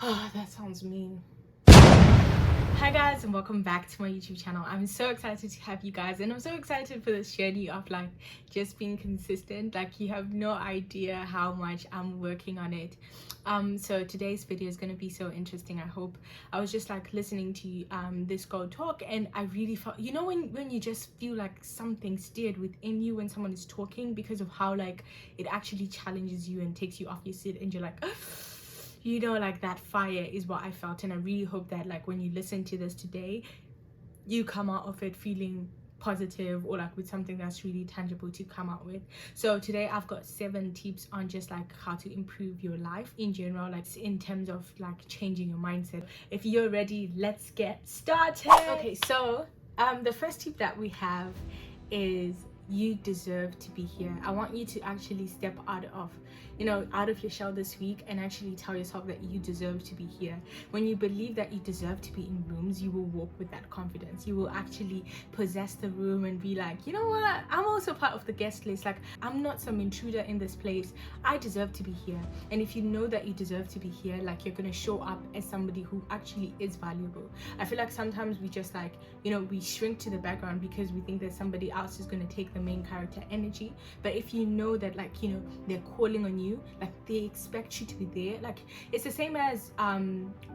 Oh, that sounds mean. Hi guys, and welcome back to my YouTube channel. I'm so excited to have you guys, and I'm so excited for this journey of like just being consistent. Like, you have no idea how much I'm working on it. So today's video is going to be so interesting. I was just like listening to this girl talk, and I really felt, you know, when you just feel like something stirred within you when someone is talking, because of how like it actually challenges you and takes you off your seat, and you're like you know, like that fire is what I felt. And I really hope that like when you listen to this today, you come out of it feeling positive, or like with something that's really tangible to come out with. So today I've got 7 tips on just like how to improve your life in general, like in terms of like changing your mindset. If you're ready, let's get started. Okay, so the first tip that we have is you deserve to be here. I want you to actually step out of your shell this week and actually tell yourself that you deserve to be here. When you believe that you deserve to be in rooms, you will walk with that confidence. You will actually possess the room and be like, you know what, I'm also part of the guest list. Like, I'm not some intruder in this place. I deserve to be here. And if you know that you deserve to be here, like, you're gonna show up as somebody who actually is valuable. I feel like sometimes we just like, we shrink to the background because we think that somebody else is gonna take the main character energy. But if you know that like, they're calling on you, like they expect you to be there, like it's the same as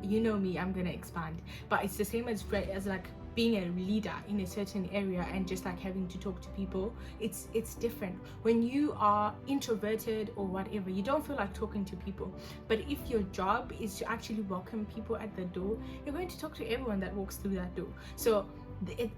you know me, I'm gonna expand, but it's the same as like being a leader in a certain area and just like having to talk to people. It's different when you are introverted or whatever. You don't feel like talking to people, but if your job is to actually welcome people at the door, you're going to talk to everyone that walks through that door. So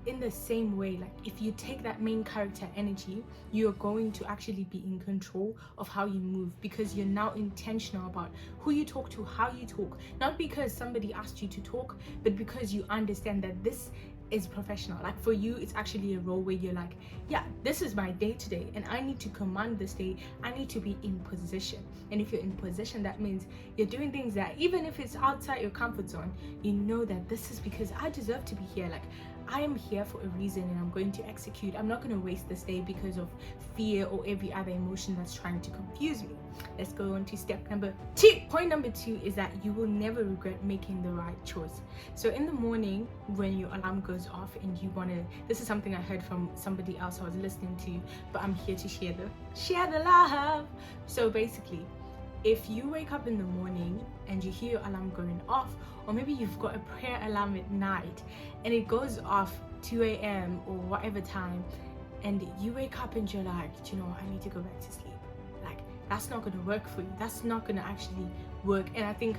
in the same way, like if you take that main character energy, you're going to actually be in control of how you move, because you're now intentional about who you talk to, how you talk, not because somebody asked you to talk, but because you understand that this is professional. Like for you, it's actually a role where you're like, yeah, this is my day today and I need to command this day. I need to be in position. And if you're in position, that means you're doing things that even if it's outside your comfort zone, you know that this is because I deserve to be here. Like, I am here for a reason and I'm going to execute. I'm not going to waste this day because of fear or every other emotion that's trying to confuse me. Let's go on to step number 2. Point number 2 is that you will never regret making the right choice. So in the morning when your alarm goes off and you want to, this is something I heard from somebody else I was listening to, but I'm here to share the love. So basically, if you wake up in the morning and you hear your alarm going off, or maybe you've got a prayer alarm at night and it goes off 2 a.m. or whatever time, and you wake up and you're like, I need to go back to sleep. Like, that's not going to work for you. That's not going to actually work. And I think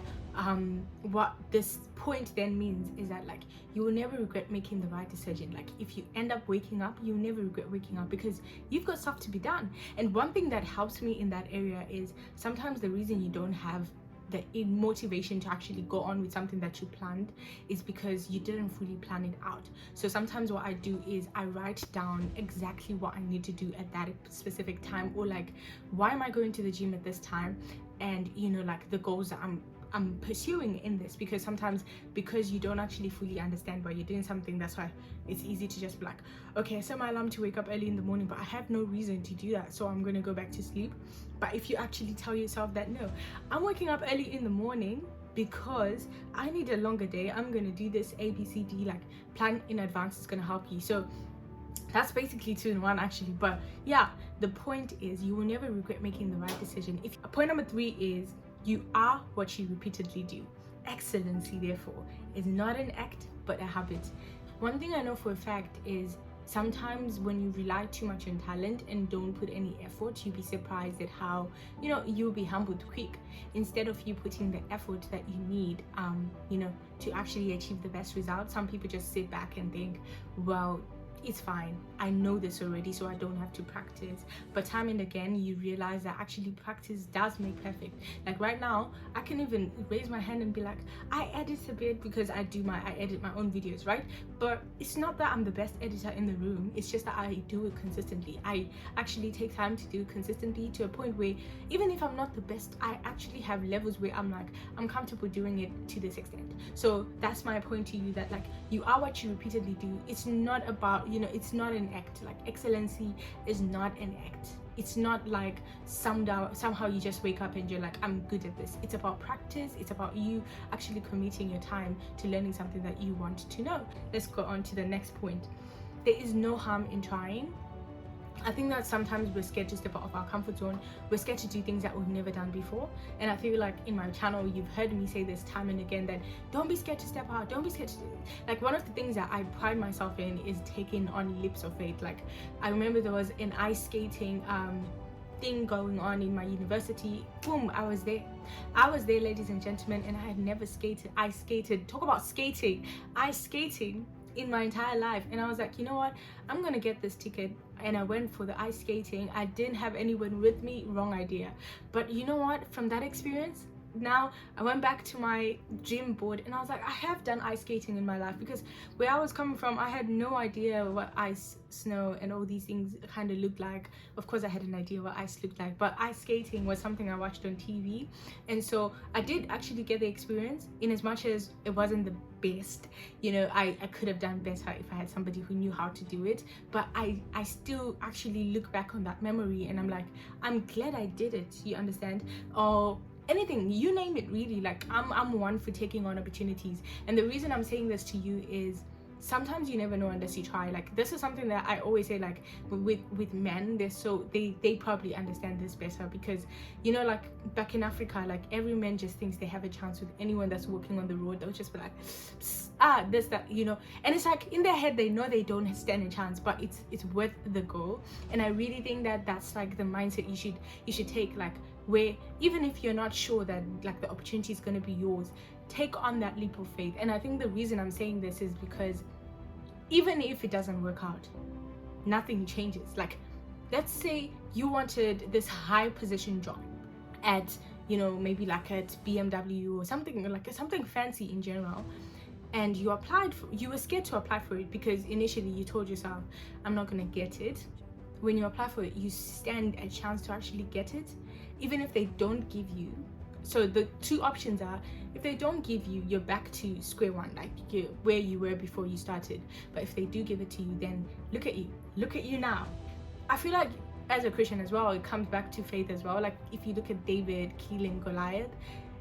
what this point then means is that like you will never regret making the right decision. Like if you end up waking up, you'll never regret waking up because you've got stuff to be done. And one thing that helps me in that area is sometimes the reason you don't have the motivation to actually go on with something that you planned is because you didn't fully plan it out. So sometimes what I do is I write down exactly what I need to do at that specific time, or like, why am I going to the gym at this time, and like the goals that I'm pursuing in this, because sometimes because you don't actually fully understand why you're doing something, that's why it's easy to just be like, okay, I set my alarm to wake up early in the morning, but I have no reason to do that, so I'm gonna go back to sleep. But if you actually tell yourself that, no, I'm waking up early in the morning because I need a longer day, I'm gonna do this ABCD, like plan in advance, is gonna help you. So that's basically 2 in 1 actually. But yeah, the point is you will never regret making the right decision. Point number 3 is you are what you repeatedly do. Excellency, therefore, is not an act but a habit. One thing I know for a fact is sometimes when you rely too much on talent and don't put any effort, you'll be surprised at how you'll be humbled quick. Instead of you putting the effort that you need to actually achieve the best result, some people just sit back and think, well, it's fine, I know this already, so I don't have to practice. But time and again you realize that actually practice does make perfect. Like right now, I can even raise my hand and be like, I edit a bit because I edit my own videos, right? But it's not that I'm the best editor in the room, it's just that I do it consistently. I actually take time to do it consistently, to a point where even if I'm not the best, I actually have levels where I'm like, I'm comfortable doing it to this extent. So that's my point to you, that like you are what you repeatedly do. It's not about it's not an act. Like excellency is not an act. It's not like somehow you just wake up and you're like, I'm good at this. It's about practice. It's about you actually committing your time to learning something that you want to know. Let's go on to the next point. There is no harm in trying. I think that sometimes we're scared to step out of our comfort zone. We're scared to do things that we've never done before. And I feel like in my channel, you've heard me say this time and again, that don't be scared to step out. Don't be scared to do it. Like, one of the things that I pride myself in is taking on leaps of faith. Like, I remember there was an ice skating thing going on in my university. Boom, I was there, ladies and gentlemen, and I had never skated. I skated. Talk about skating. Ice skating in my entire life. And I was like, you know what, I'm gonna get this ticket. And I went for the ice skating. I didn't have anyone with me. Wrong idea. But you know what, from that experience, now I went back to my gym board and I was like, I have done ice skating in my life, because where I was coming from, I had no idea what ice, snow and all these things kind of looked like. Of course I had an idea what ice looked like, but ice skating was something I watched on TV, and so I did actually get the experience. In as much as it wasn't the best, you know, I could have done better if I had somebody who knew how to do it, but I still actually look back on that memory and I'm like, I'm glad I did it, you understand? Or anything, you name it, really. Like, I'm one for taking on opportunities. And the reason I'm saying this to you is sometimes you never know unless you try. Like, this is something that I always say, like, with men, they probably understand this better, because, you know, like back in Africa, like every man just thinks they have a chance with anyone that's walking on the road. They'll just be like, this, that, you know, and it's like in their head they know they don't stand a chance, but it's worth the goal. And I really think that that's like the mindset you should take, like, where even if you're not sure that like the opportunity is going to be yours, take on that leap of faith. And I think the reason I'm saying this is because even if it doesn't work out, nothing changes. Like, let's say you wanted this high position job at, you know, maybe like at BMW or something, like something fancy in general, and you were scared to apply for it because initially you told yourself, I'm not going to get it. When you apply for it, you stand a chance to actually get it, even if they don't give you. So the two options are, if they don't give you, you're back to square one, like you're where you were before you started. But if they do give it to you, then look at you now. I feel like as a Christian as well, it comes back to faith as well. Like, if you look at David killing Goliath,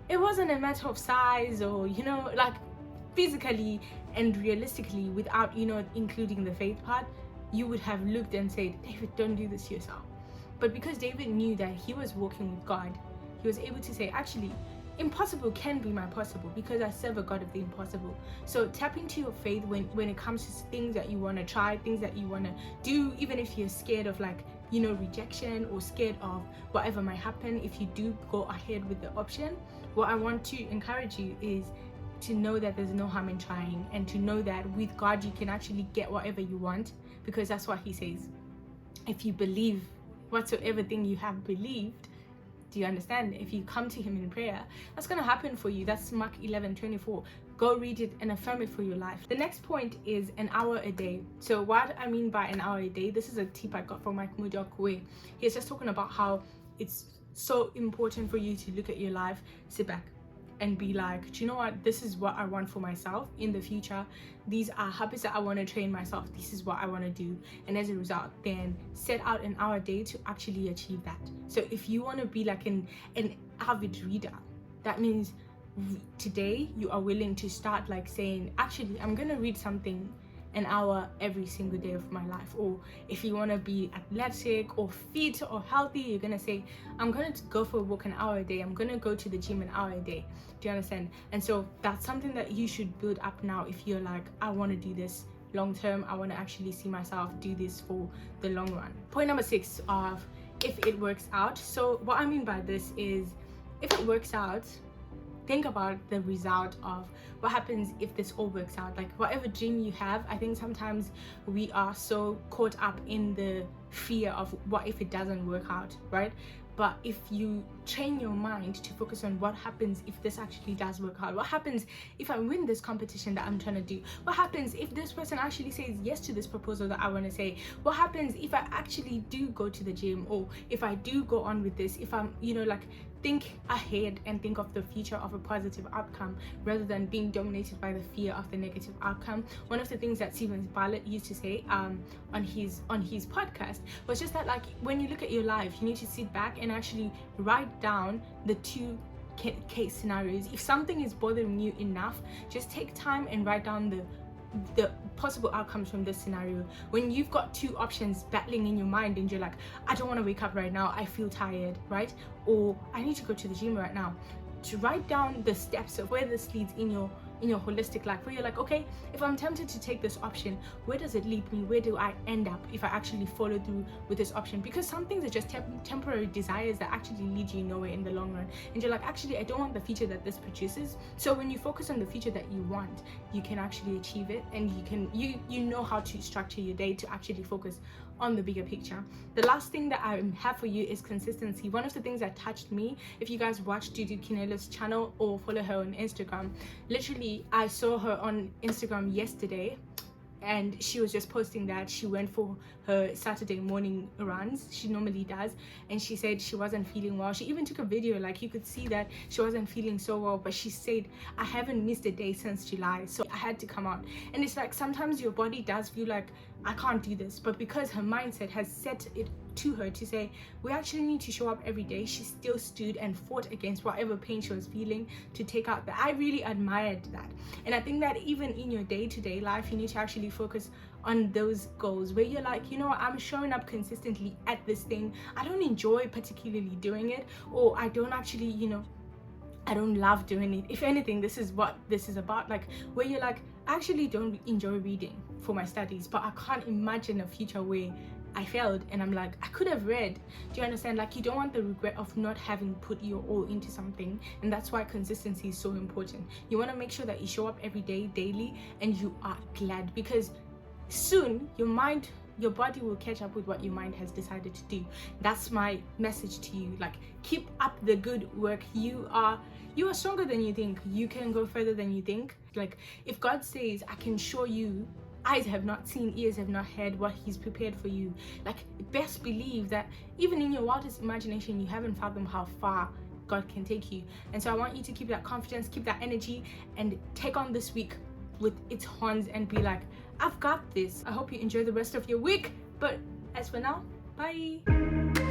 it wasn't a matter of size or, you know, like physically and realistically, without, you know, including the faith part, you would have looked and said, David, don't do this to yourself. But because David knew that he was walking with God, he was able to say, actually, impossible can be my possible, because I serve a God of the impossible. So tap into your faith when it comes to things that you want to try, things that you want to do, even if you're scared of, like, you know, rejection or scared of whatever might happen. If you do go ahead with the option, what I want to encourage you is to know that there's no harm in trying, and to know that with God you can actually get whatever you want, because that's what he says. If you believe whatsoever thing you have believed, do you understand? If you come to him in prayer, that's going to happen for you. That's Mark 11:24. Go read it and affirm it for your life. The next point is an hour a day. So what I mean by an hour a day, this is a tip I got from Mike Mujok, where he's just talking about how it's so important for you to look at your life, sit back and be like, do you know what, this is what I want for myself in the future. These are habits that I want to train myself. This is what I want to do. And as a result, then set out an hour a day to actually achieve that. So if you want to be like an avid reader, that means today you are willing to start like saying, actually, I'm going to read something an hour every single day of my life. Or if you want to be athletic or fit or healthy, you're going to say, I'm going to go for a walk an hour a day. I'm going to go to the gym an hour a day. Do you understand? And so that's something that you should build up now. If you're like, I want to do this long term, I want to actually see myself do this for the long run. Point number 6 of if it works out. So what I mean by this is, if it works out, think about the result of what happens if this all works out. Like, whatever dream you have, I think sometimes we are so caught up in the fear of what if it doesn't work out, right? But if you train your mind to focus on what happens if this actually does work out, what happens if I win this competition that I'm trying to do, what happens if this person actually says yes to this proposal that I want to say, what happens if I actually do go to the gym, or if I do go on with this, if I'm, you know, like, think ahead and think of the future of a positive outcome rather than being dominated by the fear of the negative outcome. One of the things that Stephen Bartlett used to say on his podcast was just that, like, when you look at your life, you need to sit back and actually write down the two case scenarios. If something is bothering you enough, just take time and write down the possible outcomes from this scenario. When you've got two options battling in your mind and you're like, I don't want to wake up right now, I feel tired, right? Or I need to go to the gym right now. To write down the steps of where this leads in your holistic life, where you're like, okay, if I'm tempted to take this option, where does it lead me? Where do I end up if I actually follow through with this option? Because some things are just temporary desires that actually lead you nowhere in the long run, and you're like, actually, I don't want the future that this produces. So when you focus on the future that you want, you can actually achieve it, and you know how to structure your day to actually focus on the bigger picture. The last thing that I have for you is consistency. One of the things that touched me, if you guys watch Dudu Kinelo's channel or follow her on Instagram, literally I saw her on Instagram yesterday, and she was just posting that she went for her Saturday morning runs. She normally does, and she said she wasn't feeling well. She even took a video, like you could see that she wasn't feeling so well, but she said, I haven't missed a day since July, so I had to come out. And it's like, sometimes your body does feel like, I can't do this, but because her mindset has set it to her to say, we actually need to show up every day, she still stood and fought against whatever pain she was feeling to take out that. I really admired that. And I think that even in your day-to-day life, you need to actually focus on those goals where you're like, you know what, I'm showing up consistently at this thing. I don't enjoy particularly doing it, or I don't actually, you know, I don't love doing it. If anything, this is what this is about. Like, where you're like, I actually don't enjoy reading for my studies, but I can't imagine a future where I failed and I'm like, I could have read. Do you understand? Like, you don't want the regret of not having put your all into something, and that's why consistency is so important. You want to make sure that you show up every day, daily, and you are glad, because soon your body will catch up with what your mind has decided to do. That's my message to you. Like, keep up the good work. You are stronger than you think. You can go further than you think. Like, if God says, I can show you, eyes have not seen, ears have not heard what he's prepared for you, like, best believe that even in your wildest imagination, you haven't fathomed how far God can take you. And so I want you to keep that confidence, keep that energy, and take on this week with its horns and be like, I've got this. I hope you enjoy the rest of your week, but as for now, bye.